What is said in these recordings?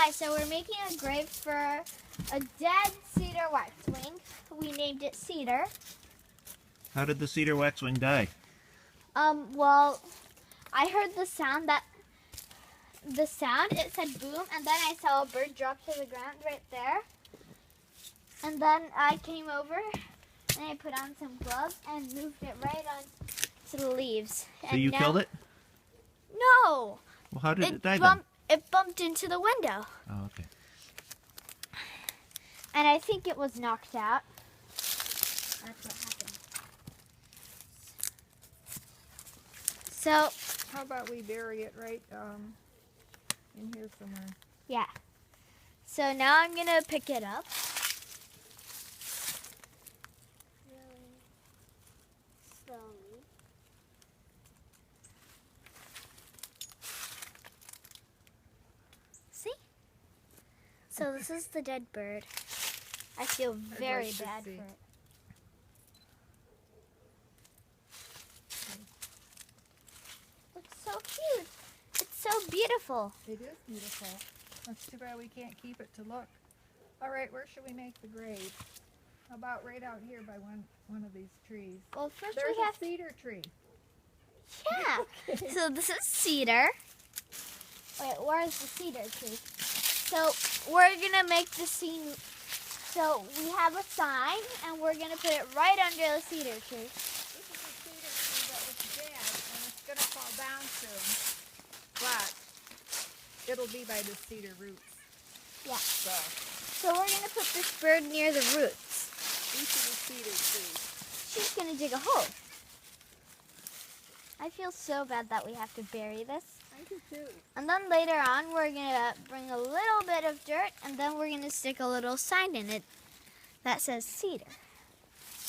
Hi, so we're making a grave for a dead cedar waxwing. We named it Cedar. How did the cedar waxwing die? Well, I heard the sound, it said boom, and then I saw a bird drop to the ground right there. And then I came over and I put on some gloves and moved it right onto the leaves. So you killed it? No! Well, how did it die then? It bumped into the window. Oh, okay. And I think it was knocked out. That's what happened. So, How about we bury it right in here somewhere? yeah. So now I'm going to pick it up. Really slowly. See? So this is the dead bird. I feel very like to bad for see. it. It's so cute. It's so beautiful. It is beautiful. That's too bad we can't keep it to look. All right, where should we make the grave? How about right out here by one of these trees? Well, first There's we have a cedar tree. Yeah. So this is cedar. Wait, where's the cedar tree? So we're gonna make the scene. So we have a sign, and we're gonna put it right under the cedar tree. This is a cedar tree that was dead, and it's gonna fall down soon. But it'll be by the cedar roots. Yeah. So So we're gonna put this bird near the roots. these are the cedar trees. She's gonna dig a hole. I feel so bad that we have to bury this. I do too. And then later on, we're gonna bring a little bit of dirt, and then we're gonna stick a little sign in it that says cedar.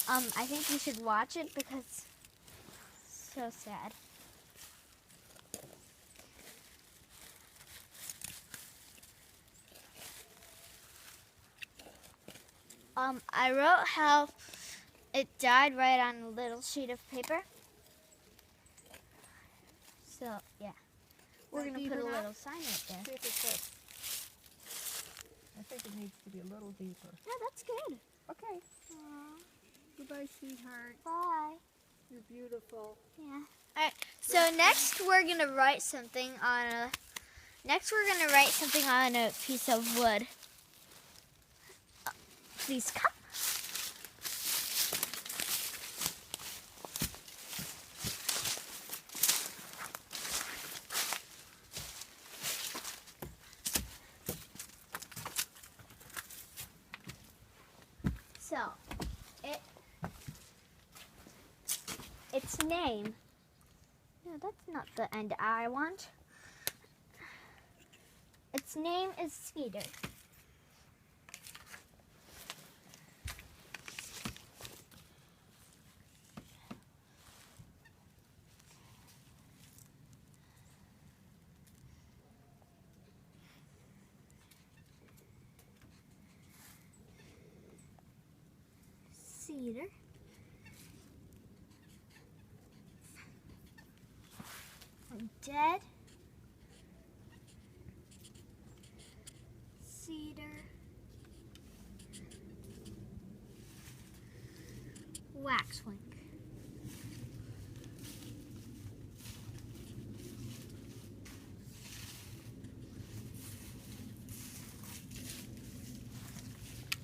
I think you should watch it because it's so sad. I wrote how it died right on a little sheet of paper. So, yeah. We're that gonna deep put a enough? little sign right there. See if it fits. I think it needs to be a little deeper. Yeah, that's good. Okay. Aw, Goodbye, sweetheart. bye. You're beautiful. Yeah. Alright, so next we're gonna write something on a piece of wood. Please come. So, its name. No, that's not the end I want. Its name is Cedar. Cedar. Dead. Cedar. Waxwing.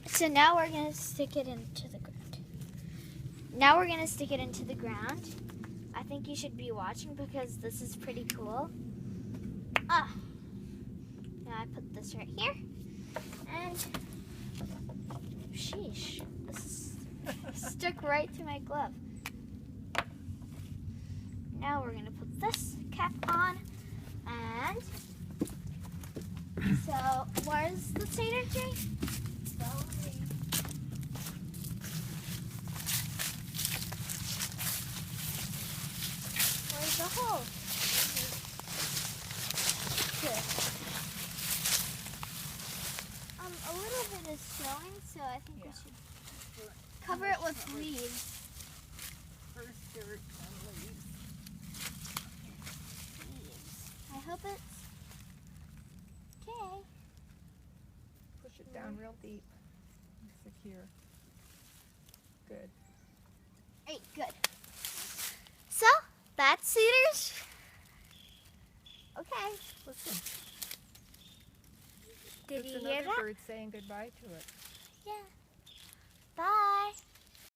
So now we're going to stick it into the ground. I think you should be watching because this is pretty cool. Now I put this right here. And sheesh, this is stuck right to my glove. Now we're going to put this cap on. And so where's the cedar tree? Follow me. Where's the hole? Good. A little bit is showing, so I think we should cover it with leaves. First dirt and leaves. I hope it's okay. down real deep and secure. Good. Alright, good. So, that's Cedar's. Okay. Listen. Did It's you hear another that? bird saying goodbye to it. Yeah. Bye.